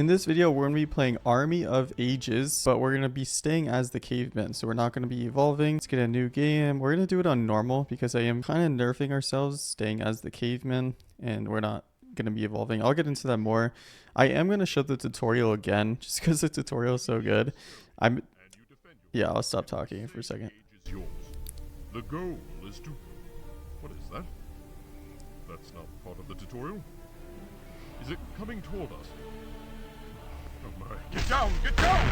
In this video, we're going to be playing Army of Ages, but we're going to be staying as the cavemen. So we're not going to be evolving. Let's get a new game. We're going to do it on normal because I am kind of nerfing ourselves staying as the cavemen, and we're not going to be evolving. I'll get into that more. I am going to show the tutorial again just because the tutorial is so good. Yeah, I'll stop talking for a second. The goal is to... What is that? That's not part of the tutorial. Is it coming toward us? Oh my... Get down! Get down!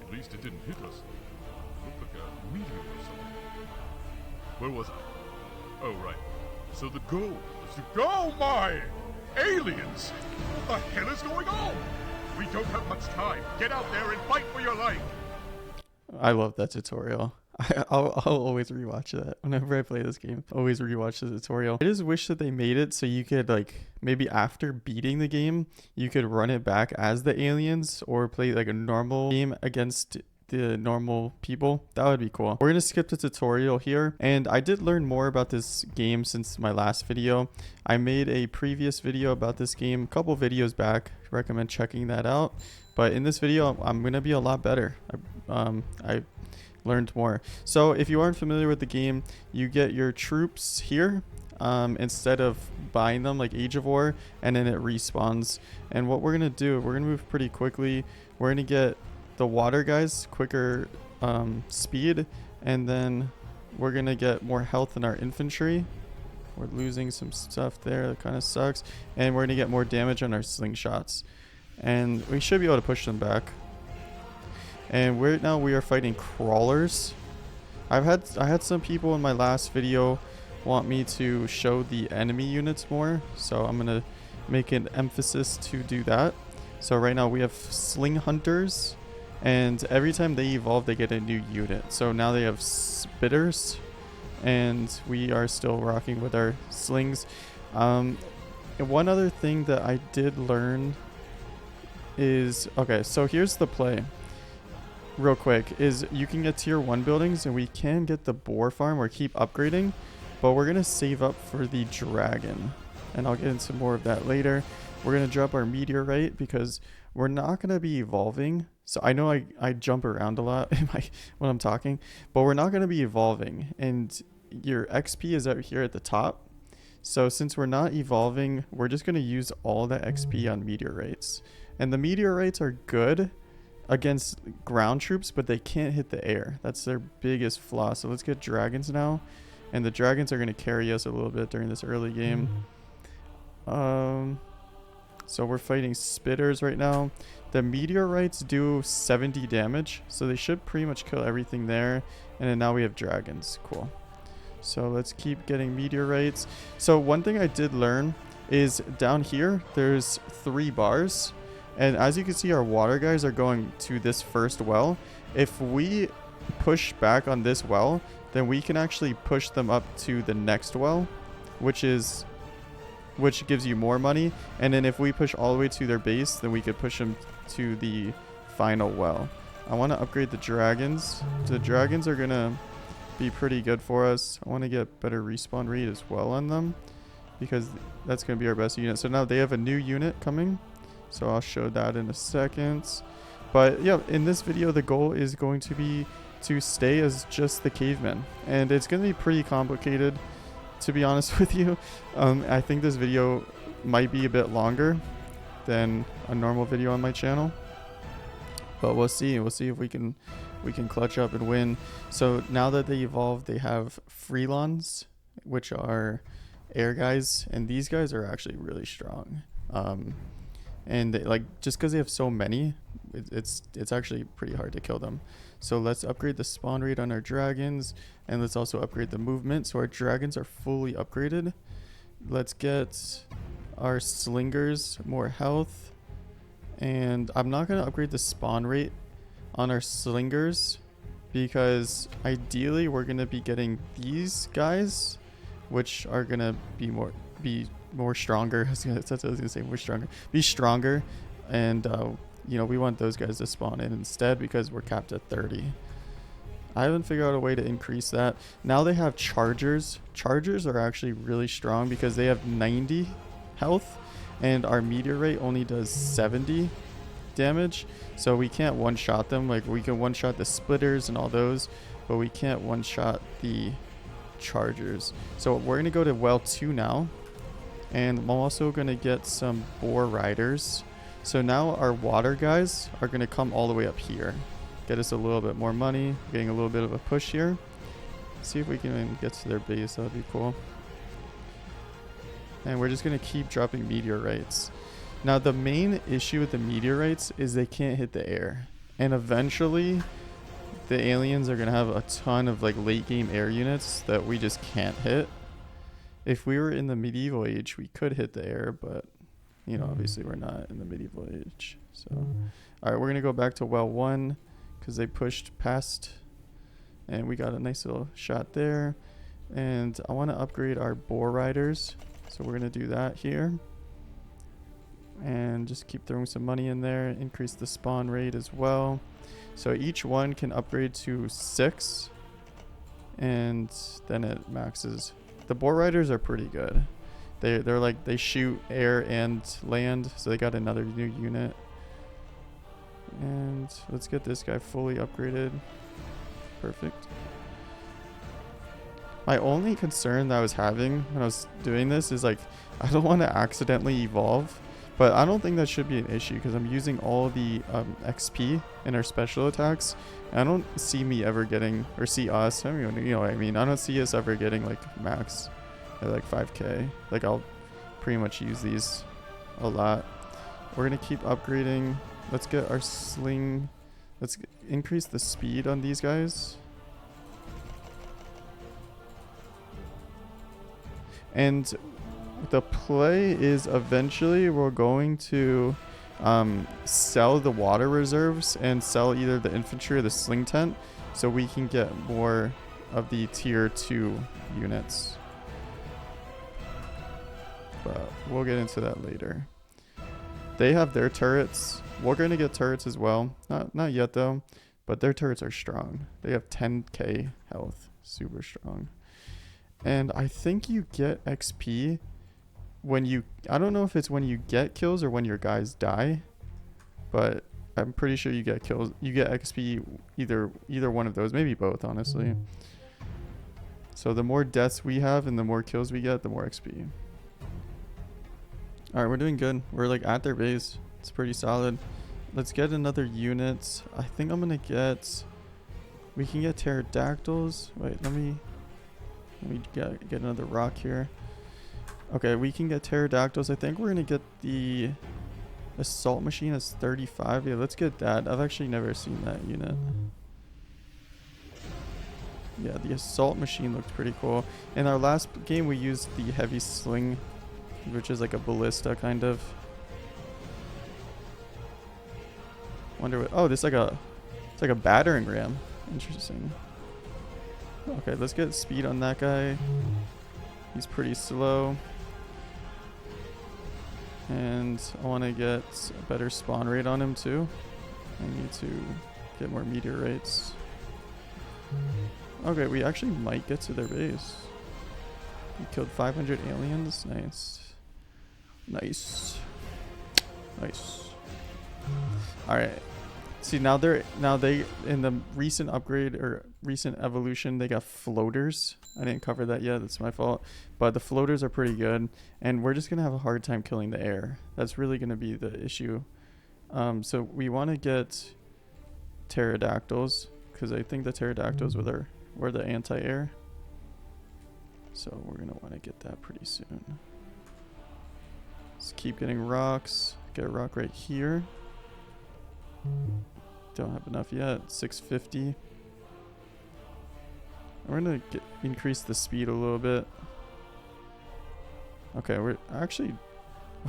At least it didn't hit us. It looked like a meteor or something. Where was I? Oh, right. So the goal is to go... Oh my! Aliens! What the hell is going on? We don't have much time. Get out there and fight for your life! I love that tutorial. I'll always rewatch that whenever I play this game. Always rewatch the tutorial. I just wish that they made it so you could, like, maybe after beating the game, you could run it back as the aliens or play like a normal game against the normal people. That would be cool. We're gonna skip the tutorial here, and I did learn more about this game since my last video. I made a previous video about this game a couple videos back. Recommend checking that out. But in this video, I'm gonna be a lot better. I learned more. So if you aren't familiar with the game, you get your troops here instead of buying them like Age of War, and then it respawns. And what we're gonna do, we're gonna move pretty quickly. We're gonna get the water guys quicker speed, and then we're gonna get more health in our infantry. We're losing some stuff there, that kind of sucks. And we're gonna get more damage on our slingshots, and we should be able to push them back. And right now we are fighting crawlers. I had some people in my last video want me to show the enemy units more, so I'm gonna make an emphasis to do that. So right now we have sling hunters, and every time they evolve they get a new unit. So now they have spitters, and we are still rocking with our slings. And one other thing that I did learn is, okay, so here's the play real quick, is you can get tier 1 buildings, and we can get the boar farm or keep upgrading, but we're gonna save up for the dragon, and I'll get into more of that later. We're gonna drop our meteorite because we're not gonna be evolving. So I know I jump around a lot when I'm talking, but we're not gonna be evolving, and your XP is out here at the top. So since we're not evolving, we're just gonna use all that XP on meteorites, and the meteorites are good against ground troops, but they can't hit the air. That's their biggest flaw. So let's get dragons now, and the dragons are going to carry us a little bit during this early game. So we're fighting spitters right now. The meteorites do 70 damage, so they should pretty much kill everything there. And then now we have dragons. Cool. So let's keep getting meteorites. So one thing I did learn is down here there's 3 bars. And as you can see, our water guys are going to this first well. If we push back on this well, then we can actually push them up to the next well, which gives you more money. And then if we push all the way to their base, then we could push them to the final well. I want to upgrade the dragons. The dragons are going to be pretty good for us. I want to get better respawn rate as well on them, because that's going to be our best unit. So now they have a new unit coming, so I'll show that in a second. But yeah, in this video, the goal is going to be to stay as just the cavemen. And it's going to be pretty complicated, to be honest with you. I think this video might be a bit longer than a normal video on my channel. But we'll see. We'll see if we can clutch up and win. So now that they evolve, they have freelons, which are air guys. And these guys are actually really strong. And they, like, just because they have so many, it's actually pretty hard to kill them. So let's upgrade the spawn rate on our dragons, and let's also upgrade the movement, so our dragons are fully upgraded. Let's get our slingers more health, and I'm not going to upgrade the spawn rate on our slingers because ideally we're going to be getting these guys, which are going to be more stronger. That's what I was gonna say, more stronger. Be stronger, and you know, we want those guys to spawn in instead because we're capped at 30. I haven't figured out a way to increase that. Now they have chargers. Chargers are actually really strong because they have 90 health, and our meteorite only does 70 damage, so we can't one-shot them. Like, we can one-shot the splitters and all those, but we can't one-shot the chargers. So we're gonna go to well 2 now, and I'm also gonna get some boar riders. So now our water guys are gonna come all the way up here, get us a little bit more money, getting a little bit of a push here. See if we can get to their base. That would be cool. And we're just gonna keep dropping meteorites. Now the main issue with the meteorites is they can't hit the air, and eventually the aliens are gonna have a ton of like late game air units that we just can't hit. If we were in the medieval age, we could hit the air, but you know, obviously we're not in the medieval age. So all right, we're gonna go back to well 1 because they pushed past, and we got a nice little shot there. And I want to upgrade our boar riders, so we're gonna do that here. And just keep throwing some money in there, increase the spawn rate as well. So each one can upgrade to 6, and then it maxes. The boar riders are pretty good. They're like, they shoot air and land, so they got another new unit. And let's get this guy fully upgraded. Perfect. My only concern that I was having when I was doing this is like, I don't want to accidentally evolve. But I don't think that should be an issue because I'm using all the XP in our special attacks. And I don't see me ever getting, or see us, I mean, you know what I mean. I don't see us ever getting like max at like 5k. Like, I'll pretty much use these a lot. We're going to keep upgrading. Let's get our sling. Let's increase the speed on these guys. And the play is eventually we're going to sell the water reserves and sell either the infantry or the sling tent so we can get more of the tier 2 units. But we'll get into that later. They have their turrets. We're going to get turrets as well. Not yet though, but their turrets are strong. They have 10k health. Super strong. And I think you get XP when you, I don't know if it's when you get kills or when your guys die, but I'm pretty sure you get kills. You get XP either one of those, maybe both, honestly. So the more deaths we have and the more kills we get, the more XP. All right, we're doing good. We're like at their base. It's pretty solid. Let's get another unit. I think I'm gonna get, we can get pterodactyls. Wait, let me get another rock here. Okay, we can get pterodactyls. I think we're gonna get the assault machine as 35. Yeah, let's get that. I've actually never seen that unit. Yeah, the assault machine looked pretty cool. In our last game, we used the heavy sling, which is like a ballista kind of. Wonder what? Oh, this it's like a battering ram. Interesting. Okay, let's get speed on that guy. He's pretty slow. And I want to get a better spawn rate on him too. I need to get more meteorites. Okay, we actually might get to their base. We killed 500 aliens. Nice. Nice. Alright. See, now they in the recent upgrade or recent evolution, they got floaters. I didn't cover that yet. That's my fault. But the floaters are pretty good, and we're just gonna have a hard time killing the air. That's really gonna be the issue. So we want to get pterodactyls because I think the pterodactyls were the anti-air. So we're gonna want to get that pretty soon. Let's keep getting rocks. Get a rock right here. Don't have enough yet. 650. We're gonna increase the speed a little bit. Okay, we're actually,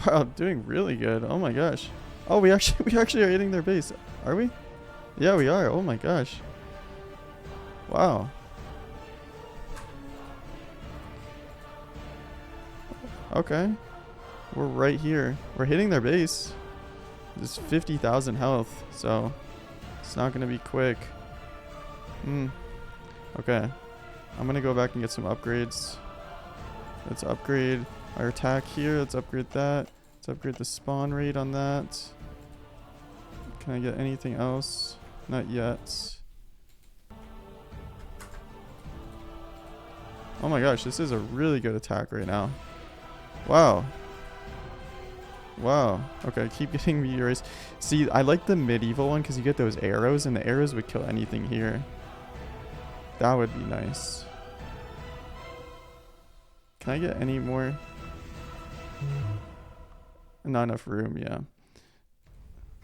wow, doing really good. Oh my gosh. Oh, we actually are hitting their base. Are we? Yeah, we are. Oh my gosh. Wow. Okay. We're right here. We're hitting their base. There's 50,000 health, so it's not gonna be quick. Okay. I'm gonna go back and get some upgrades. Let's upgrade our attack here. Let's upgrade that. Let's upgrade the spawn rate on that. Can I get anything else? Not yet. Oh my gosh, this is a really good attack right now. Wow. Wow. Okay, keep getting meteors. See, I like the medieval one because you get those arrows, and the arrows would kill anything here. That would be nice. Can I get any more? Not enough room, yeah.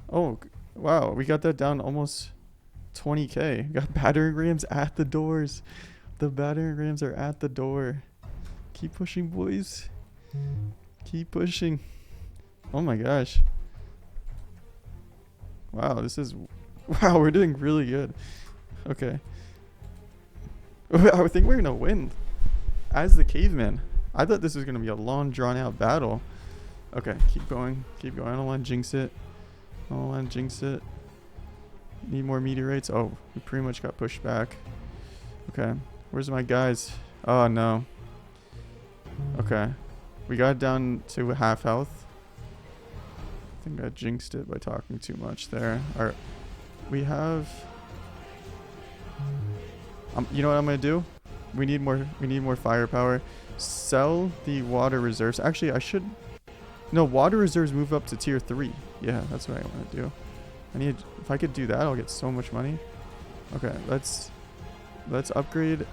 Oh, wow. We got that down almost 20k. Got battering rams at the doors. The battering rams are at the door. Keep pushing, boys. Keep pushing. Oh my gosh. Wow, this is... Wow, we're doing really good. Okay. I think we're going to win. As the cavemen. I thought this was going to be a long, drawn-out battle. Okay, keep going. Keep going. I don't want to jinx it. I don't want to jinx it. Need more meteorites. Oh, we pretty much got pushed back. Okay. Where's my guys? Oh, no. Okay. We got down to half health. I think I jinxed it by talking too much there. Alright. We have... you know what I'm going to do? We need more firepower. Sell the water reserves. Actually, I should... No, water reserves move up to tier 3. Yeah, that's what I want to do. If I could do that, I'll get so much money. Okay, let's upgrade.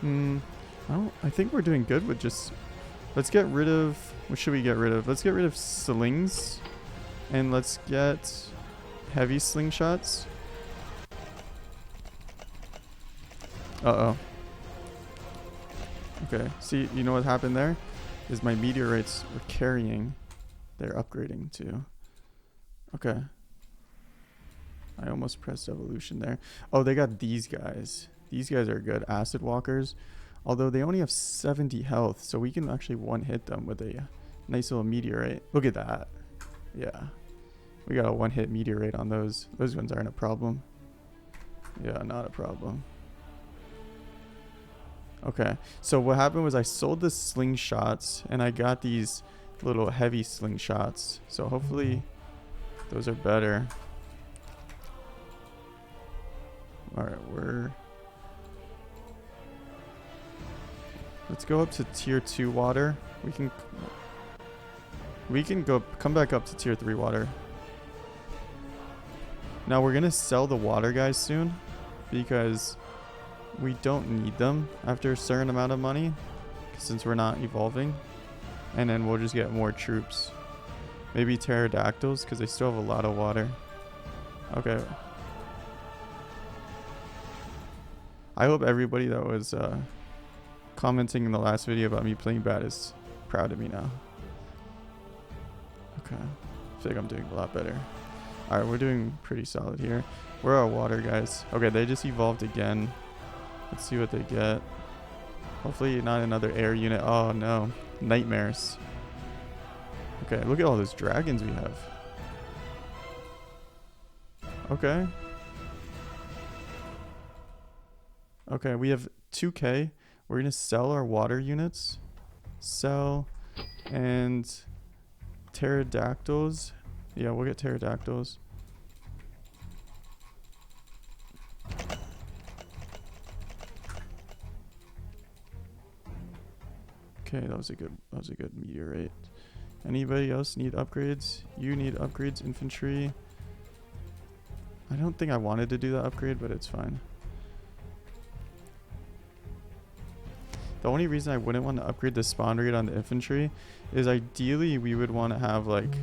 I think we're doing good with just... Let's get rid of... What should we get rid of? Let's get rid of slings. And let's get heavy slingshots. Uh-oh. Okay, see, you know what happened there? Is my meteorites were carrying. They're upgrading too. Okay. I almost pressed evolution there. Oh, they got these guys. These guys are good. Acid walkers. Although they only have 70 health, so we can actually one-hit them with a nice little meteorite. Look at that. Yeah. We got a one-hit meteorite on those. Those ones aren't a problem. Yeah, not a problem. Okay, so what happened was I sold the slingshots and I got these little heavy slingshots. So hopefully those are better. Alright, let's go up to tier 2 water. We can come back up to tier 3 water. Now we're gonna sell the water guys soon because we don't need them after a certain amount of money since we're not evolving. And then we'll just get more troops. Maybe pterodactyls because they still have a lot of water. Okay. I hope everybody that was commenting in the last video about me playing bad is proud of me now. Okay. I feel like I'm doing a lot better. Alright, we're doing pretty solid here. Where are our water guys? Okay, they just evolved again. Let's see what they get. Hopefully not another air unit. Oh no. Nightmares. Okay, look at all those dragons we have. Okay. Okay, we have 2k. We're going to sell our water units. Sell. And pterodactyls. Yeah, we'll get pterodactyls. Okay, that was a good meteorite. Anybody else need upgrades? You need upgrades, infantry. I don't think I wanted to do that upgrade, but it's fine. The only reason I wouldn't want to upgrade the spawn rate on the infantry is ideally we would want to have like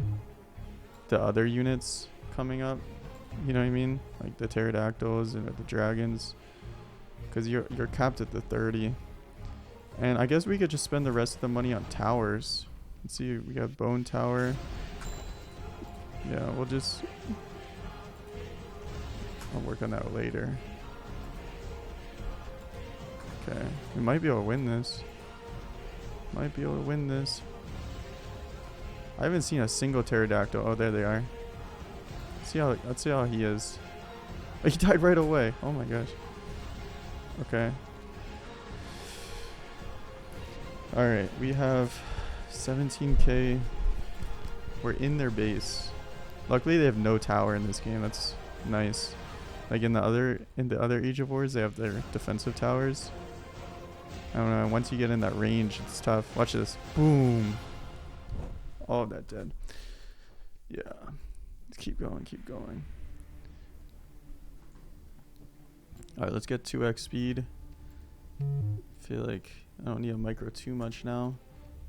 the other units coming up. You know what I mean? Like the pterodactyls and the dragons. Because you're capped at the 30. And I guess we could just spend the rest of the money on towers. Let's see, we got bone tower. Yeah, I'll work on that later. Okay, we might be able to win this. I haven't seen a single pterodactyl. Oh, there they are. Let's see how he is. Oh, he died right away. Oh my gosh. Okay. All right, we have 17k. We're in their base. Luckily, they have no tower in this game. That's nice. Like in the other Age of Wars, they have their defensive towers. I don't know. Once you get in that range, it's tough. Watch this. Boom. All of that dead. Yeah. Let's keep going. Keep going. All right, let's get 2x speed. Feel like I don't need a micro too much now.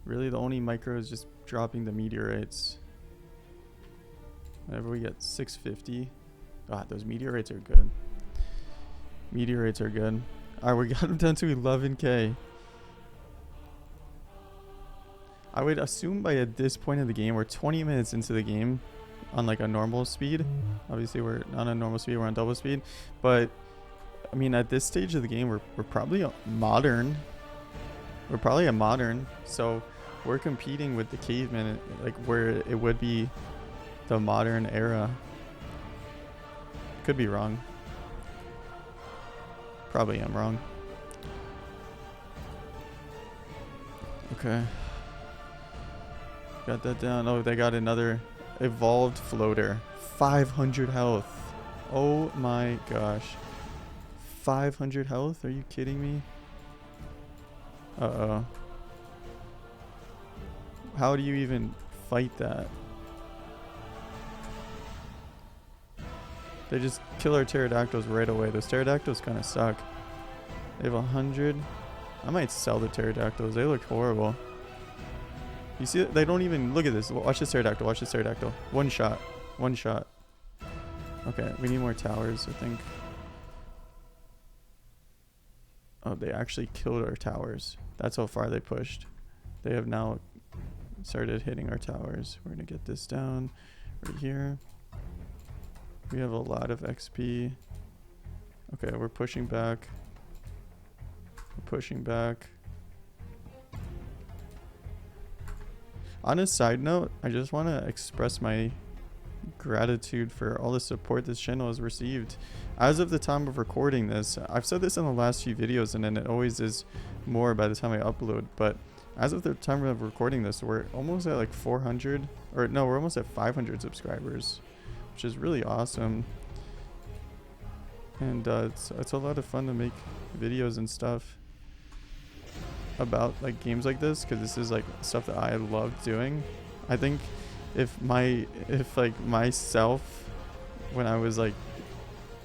Really, the only micro is just dropping the meteorites. Whenever we get 650. God, those meteorites are good. Meteorites are good. Alright, we got them down to 11k. I would assume by at this point in the game, we're 20 minutes into the game on like a normal speed. Obviously, we're not on normal speed, we're on double speed. But, I mean, at this stage of the game, we're probably a modern. We're probably a modern. So, we're competing with the cavemen, like where it would be the modern era. Could be wrong. Probably am wrong. Okay. Got that down. Oh, they got another evolved floater. 500 health. Oh my gosh. 500 health? Are you kidding me? Uh-oh. How do you even fight that? They just kill our pterodactyls right away. Those pterodactyls kind of suck. They have 100. I might sell the pterodactyls. They look horrible. You see, they don't even look at this. Watch this pterodactyl. Watch this pterodactyl. One shot. One shot. Okay, we need more towers, I think. Oh, they actually killed our towers. That's how far they pushed. They have now started hitting our towers. We're gonna get this down right here. We have a lot of XP. Okay, we're pushing back. We're pushing back. On a side note, I just want to express my gratitude for all the support this channel has received. As of the time of recording this, I've said this in the last few videos, and then it always is more by the time I upload, but as of the time of recording this, we're almost at like 400, or no, we're almost at 500 subscribers, which is really awesome. And it's a lot of fun to make videos and stuff about like games like this, because this is like stuff that I love doing. I think if like myself when I was like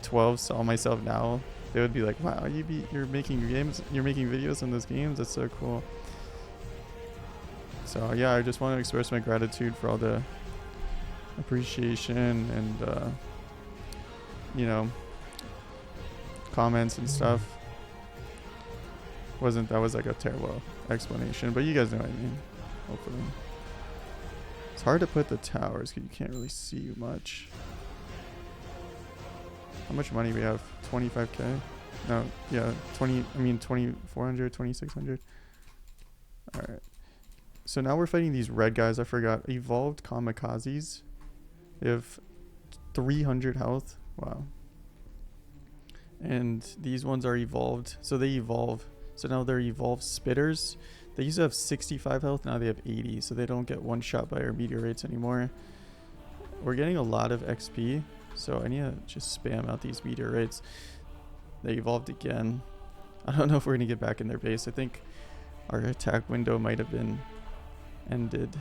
12 saw myself now, they would be like, wow, you're making videos on those games. That's so cool. So yeah, I just want to express my gratitude for all the appreciation and you know, comments and stuff. That was like a terrible explanation, but you guys know what I mean, hopefully. It's hard to put the towers because you can't really see much. How much money we have? 25k? No, yeah, 2400, 2600. Alright. So now we're fighting these red guys. I forgot. Evolved kamikazes. They have 300 health. Wow. And these ones are evolved. So they evolve. So now they're evolved spitters. They used to have 65 health. Now they have 80. So they don't get one shot by our meteorites anymore. We're getting a lot of XP. So I need to just spam out these meteorites. They evolved again. I don't know if we're going to get back in their base. I think our attack window might have been ended.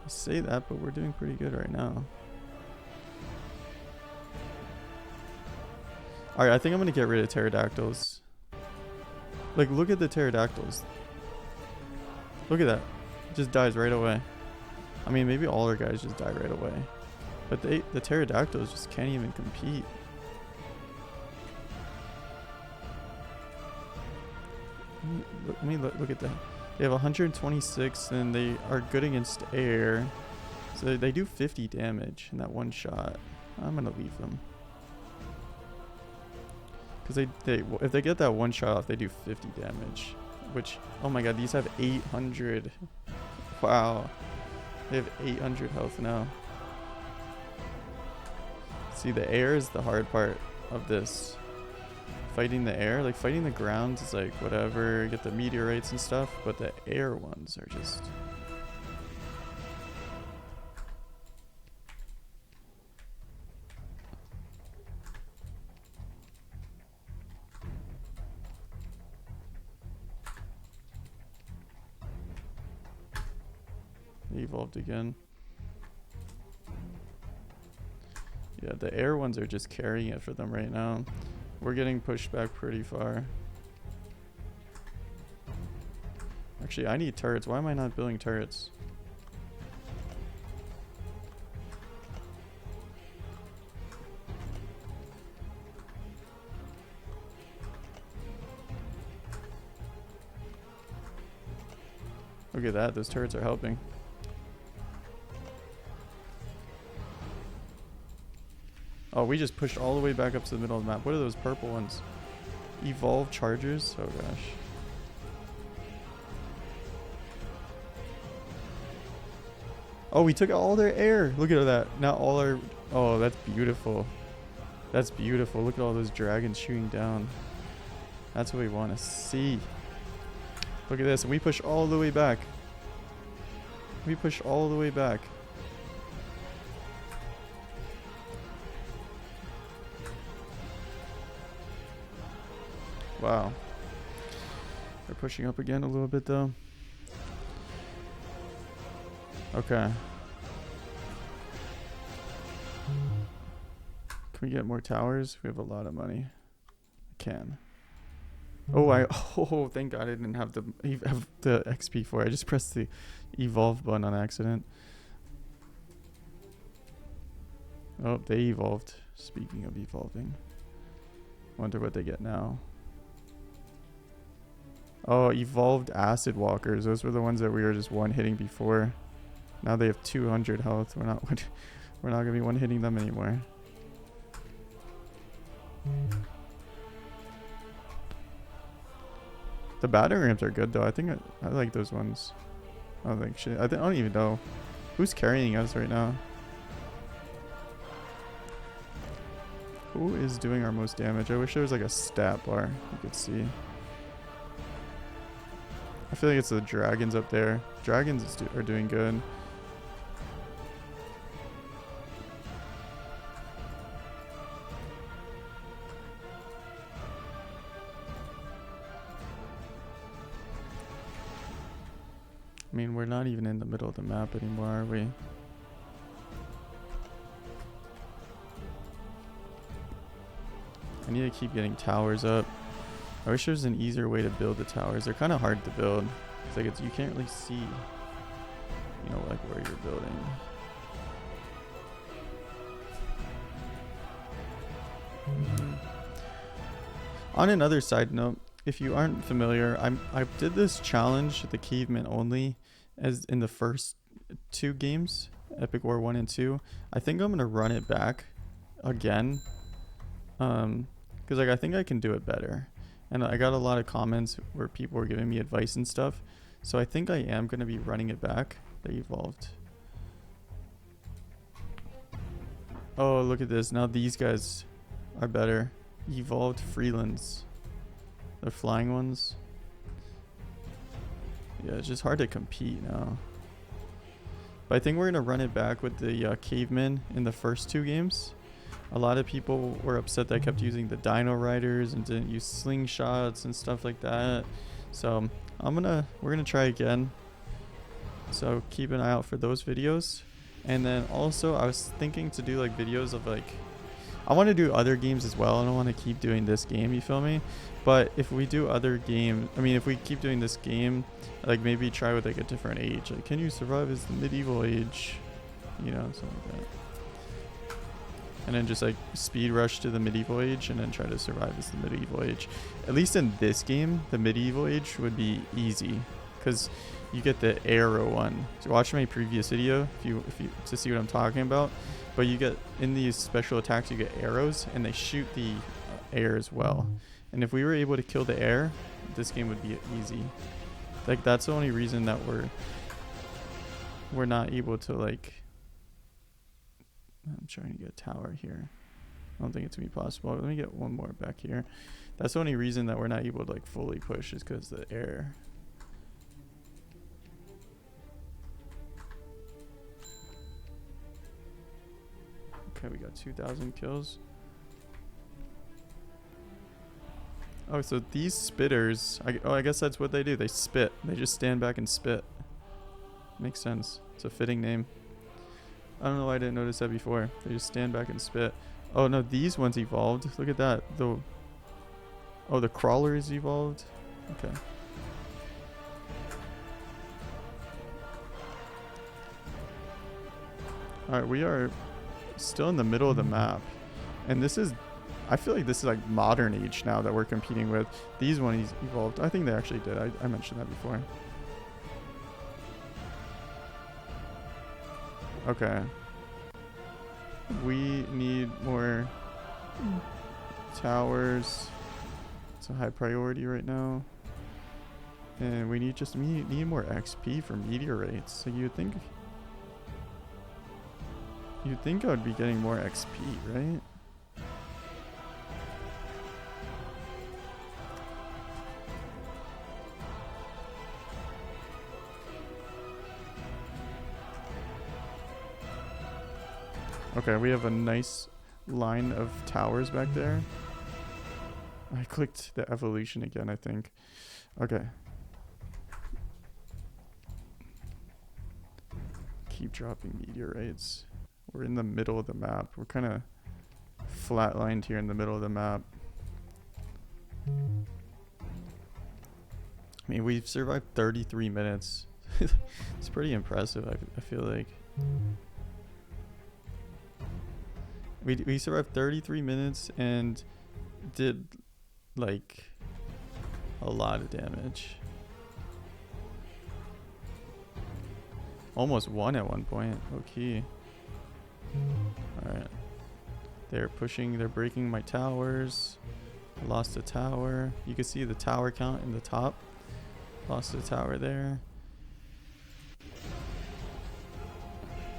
I say that, but we're doing pretty good right now. Alright, I think I'm going to get rid of pterodactyls. Like, look at the pterodactyls. Look at that. It just dies right away. I mean, maybe all our guys just die right away. But the pterodactyls just can't even compete. Look at that. They have 126 and they are good against air. So they do 50 damage in that one shot. I'm going to leave them. Because if they get that one shot off, they do 50 damage. Which, oh my god, these have 800. Wow. They have 800 health now. See, the air is the hard part of this fighting the air. Like fighting the ground is like whatever, get the meteorites and stuff, but the air ones are just... They evolved again. Yeah, the air ones are just carrying it for them right now. We're getting pushed back pretty far. Actually, I need turrets. Why am I not building turrets? Look at that. Those turrets are helping. Oh, we just pushed all the way back up to the middle of the map. What are those purple ones? Evolve chargers? Oh gosh. Oh, we took all their air. Look at that. Now all our... Oh, that's beautiful. That's beautiful. Look at all those dragons shooting down. That's what we want to see. Look at this. We push all the way back. We push all the way back. Wow. They're pushing up again a little bit though. Okay. Can we get more towers? We have a lot of money. I can. Oh, thank God I didn't have the XP for it. I just pressed the evolve button on accident. Oh, they evolved. Speaking of evolving. Wonder what they get now. Oh, evolved acid walkers. Those were the ones that we were just one hitting before. Now they have 200 health. We're not gonna be one hitting them anymore. The battering rams are good though. I think I like those ones. I don't think shit. I don't even know who's carrying us right now. Who is doing our most damage? I wish there was like a stat bar you could see. I feel like it's the dragons up there. Dragons are doing good. I mean, we're not even in the middle of the map anymore, are we? I need to keep getting towers up. I wish there was an easier way to build the towers. They're kind of hard to build. It's like you can't really see, you know, like where you're building. On another side note, if you aren't familiar, I did this challenge, the Cavemen only, as in the first 2 games, Epic War 1 and 2. I think I'm gonna run it back again, because like I think I can do it better. And I got a lot of comments where people were giving me advice and stuff. So I think I am going to be running it back. They evolved. Oh, look at this. Now these guys are better. Evolved Freelands. They're flying ones. Yeah, it's just hard to compete now. But I think we're going to run it back with the Cavemen in the first 2 games. A lot of people were upset that I kept using the Dino Riders and didn't use slingshots and stuff like that. So we're gonna try again. So keep an eye out for those videos. And then also I was thinking to do like videos of like, I want to do other games as well. I don't want to keep doing this game, you feel me? But if we do other games, I mean, if we keep doing this game, like maybe try with like a different age. Like, can you survive as the medieval age? You know, something like that. And then just like speed rush to the medieval age and then try to survive as the medieval age. At least in this game, the medieval age would be easy because you get the arrow one. So watch my previous video if you to see what I'm talking about. But you get in these special attacks, you get arrows and they shoot the air as well. And if we were able to kill the air, this game would be easy. Like that's the only reason that we're not able to like. I'm trying to get a tower here. I don't think it's gonna be possible. Let me get one more back here. That's the only reason that we're not able to like fully push is because the air. Okay, we got 2,000 kills. Oh, so these spitters, I guess that's what they do. They spit. They just stand back and spit. Makes sense. It's a fitting name. I don't know why I didn't notice that before. They just stand back and spit. Oh no, these ones evolved. Look at that. The crawler is evolved. Okay. Alright, we are still in the middle of the map. And this is, I feel like this is like modern age now that we're competing with. These ones evolved. I think they actually did. I mentioned that before. Okay. We need more towers. It's a high priority right now. And we need more XP for meteorites. So you'd think I would be getting more XP, right? Okay, we have a nice line of towers back there. I clicked the evolution again, I think. Okay. Keep dropping meteorites. We're in the middle of the map. We're kind of flatlined here in the middle of the map. I mean, we've survived 33 minutes. It's pretty impressive, I feel like. We survived 33 minutes and did like a lot of damage. Almost won at one point. Okay. Alright. They're pushing, they're breaking my towers. I lost a tower. You can see the tower count in the top. Lost a tower there.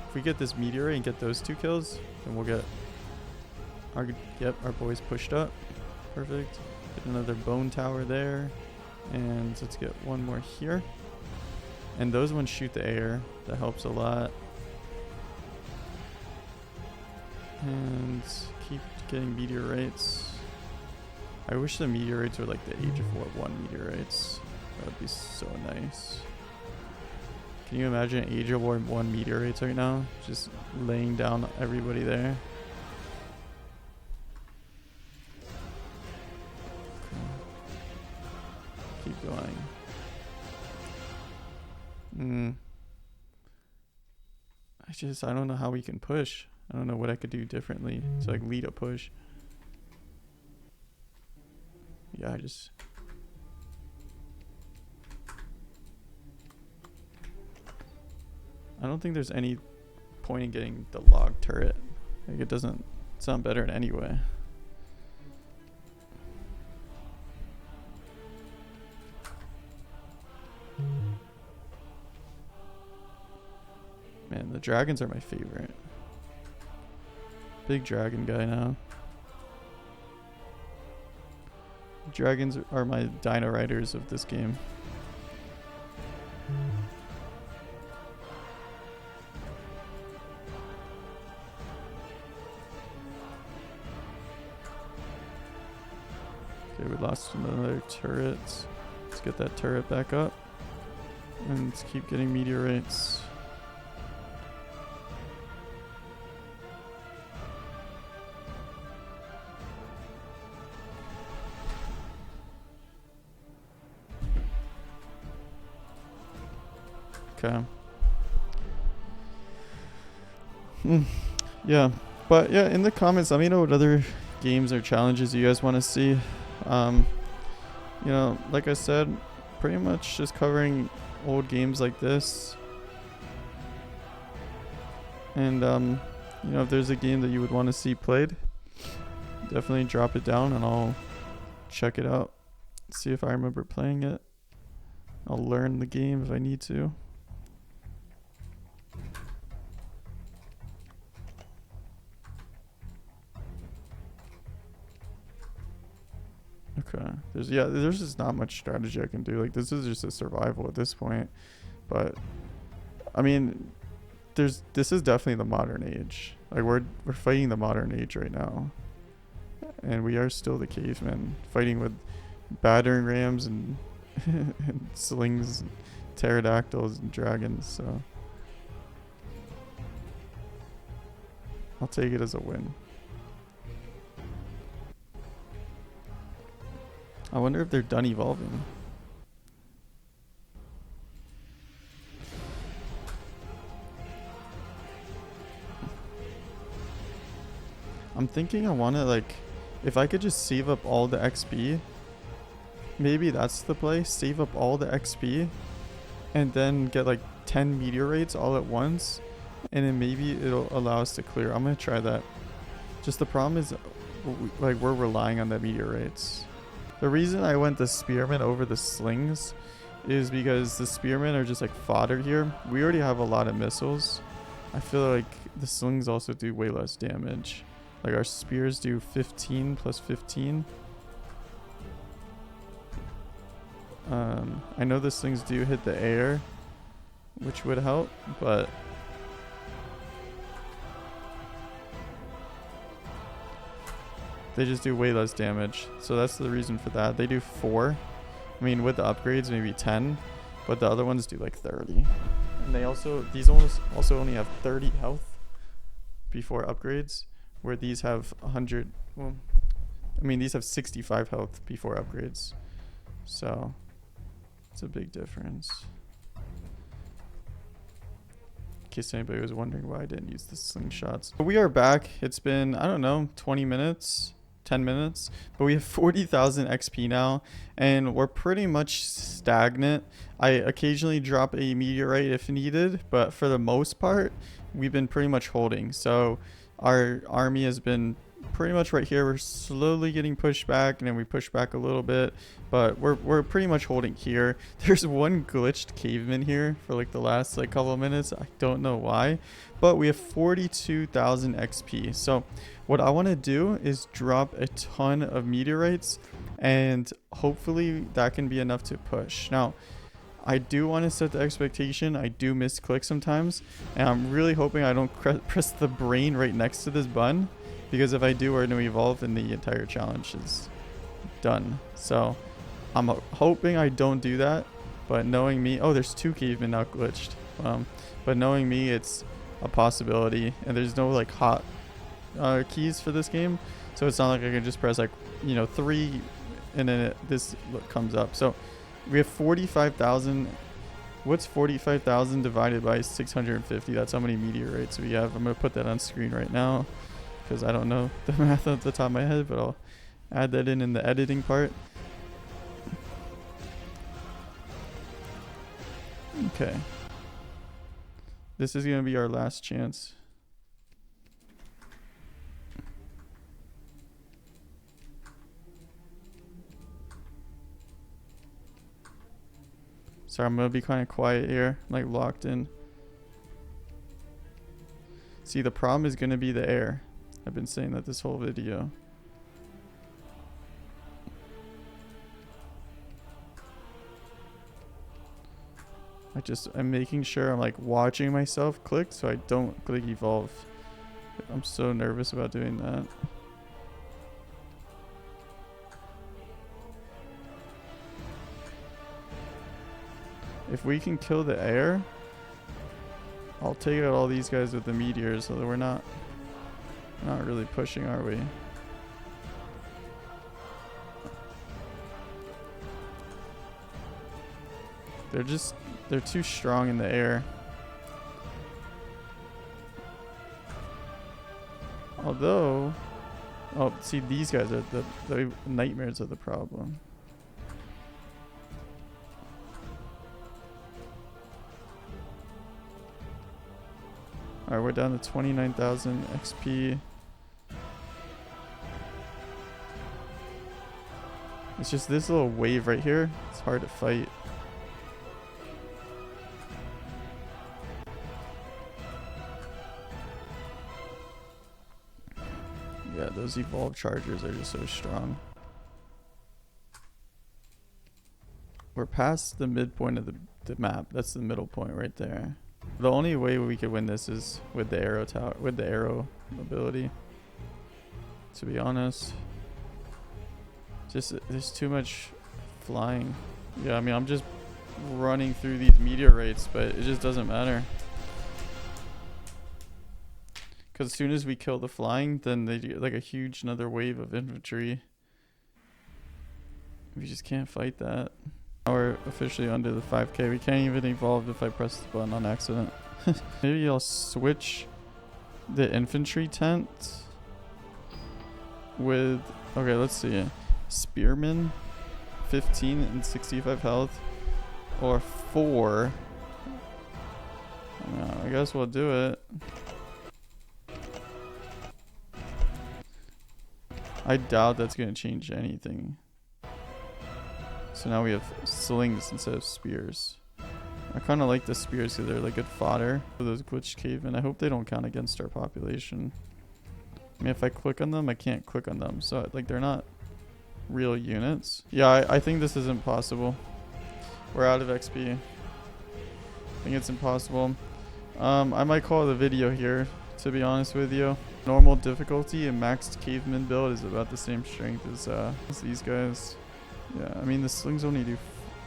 If we get this meteorite and get those 2 kills, then we'll get our boys pushed up. Perfect. Get another bone tower there. And let's get one more here. And those ones shoot the air. That helps a lot. And keep getting meteorites. I wish the meteorites were like the Age of War 1 meteorites. That would be so nice. Can you imagine Age of War 1 meteorites right now? Just laying down everybody there. Keep going. I don't know how we can push. I don't know what I could do differently to like lead a push. Yeah, I don't think there's any point in getting the log turret. Like it doesn't sound better in any way. Man, the dragons are my favorite. Big dragon guy now. Dragons are my dino riders of this game. Okay, we lost another turret. Let's get that turret back up. And let's keep getting meteorites. Okay. Yeah, but yeah, in the comments, let me know what other games or challenges you guys want to see. You know, like I said, pretty much just covering old games like this. And you know, if there's a game that you would want to see played, definitely drop it down and I'll check it out. See if I remember playing it. I'll learn the game if I need to. Okay. There's just not much strategy I can do. Like, this is just a survival at this point. But I mean, this is definitely the modern age. Like, we're fighting the modern age right now. And we are still the cavemen fighting with battering rams and, and slings, and pterodactyls and dragons, so I'll take it as a win. I wonder if they're done evolving. I'm thinking I want to, like, if I could just save up all the XP, maybe that's the play. Save up all the XP and then get like 10 meteorites all at once, and then maybe it'll allow us to clear. I'm gonna try that. Just the problem is, like, we're relying on the meteorites. The reason I went the spearmen over the slings is because the spearmen are just like fodder here. We already have a lot of missiles. I feel like the slings also do way less damage. Like, our spears do 15 plus 15. I know the slings do hit the air, which would help, but they just do way less damage. So that's the reason for that. They do 4. I mean, with the upgrades, maybe 10, but the other ones do like 30. And these also only have 30 health before upgrades, where these have 100. Well, I mean, these have 65 health before upgrades. So it's a big difference. In case anybody was wondering why I didn't use the slingshots. But we are back. It's been, I don't know, 20 minutes, 10 minutes, but we have 40,000 XP now, and we're pretty much stagnant. I occasionally drop a meteorite if needed, but for the most part, we've been pretty much holding. So our army has been pretty much right here. We're slowly getting pushed back, and then we push back a little bit, but we're pretty much holding here. There's one glitched caveman here for like the last like couple of minutes. I don't know why, but we have 42,000 XP. So what I want to do is drop a ton of meteorites, and hopefully that can be enough to push. Now, I do want to set the expectation. I do misclick sometimes, and I'm really hoping I don't press the brain right next to this button, because if I do, we're going to evolve and the entire challenge is done. So I'm hoping I don't do that, but knowing me, oh, there's 2 cavemen now glitched. But knowing me, it's a possibility, and there's no like hot keys for this game, so it's not like I can just press like, you know, 3 and then this comes up. So we have 45,000. What's 45,000 divided by 650? That's how many meteorites we have. I'm gonna put that on screen right now because I don't know the math off the top of my head, but I'll add that in the editing part. Okay, this is gonna be our last chance. Sorry, I'm gonna be kind of quiet here, like locked in. See, the problem is gonna be the air. I've been saying that this whole video. I'm making sure I'm like watching myself click so I don't click evolve. I'm so nervous about doing that. If we can kill the air, I'll take out all these guys with the meteors so that we're not really pushing, are we? They're too strong in the air. Although, oh, see, these guys are the nightmares of the problem. Alright, we're down to 29,000 XP. It's just this little wave right here. It's hard to fight. Yeah, those evolved chargers are just so strong. We're past the midpoint of the map. That's the middle point right there. The only way we could win this is with the arrow tower, with the arrow ability. To be honest, just there's too much flying. Yeah, I mean, I'm just running through these meteorites, but it just doesn't matter. Because as soon as we kill the flying, then they get like a huge another wave of infantry. We just can't fight that. Now we're officially under the 5k. We can't even evolve if I press the button on accident. Maybe I'll switch the infantry tent with, okay, let's see. Spearmen, 15 and 65 health, or 4. I guess we'll do it. I doubt that's going to change anything. So now we have slings instead of spears. I kind of like the spears because they're like good fodder for those glitched cavemen. I hope they don't count against our population. I mean, if I click on them, I can't click on them. So like they're not real units. Yeah, I think this is impossible. We're out of XP. I think it's impossible. I might call it a video here, to be honest with you. Normal difficulty and maxed caveman build is about the same strength as these guys. Yeah, I mean the slings only do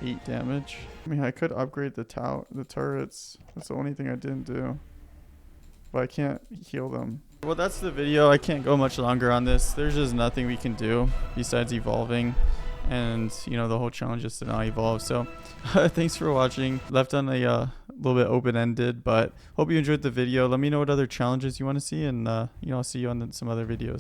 8 damage. I mean, I could upgrade the turrets. That's the only thing I didn't do. But I can't heal them. Well, that's the video. I can't go much longer on this. There's just nothing we can do besides evolving. And, you know, the whole challenge is to not evolve. So, thanks for watching. Left on a little bit open-ended, but hope you enjoyed the video. Let me know what other challenges you want to see. And, you know, I'll see you on some other videos.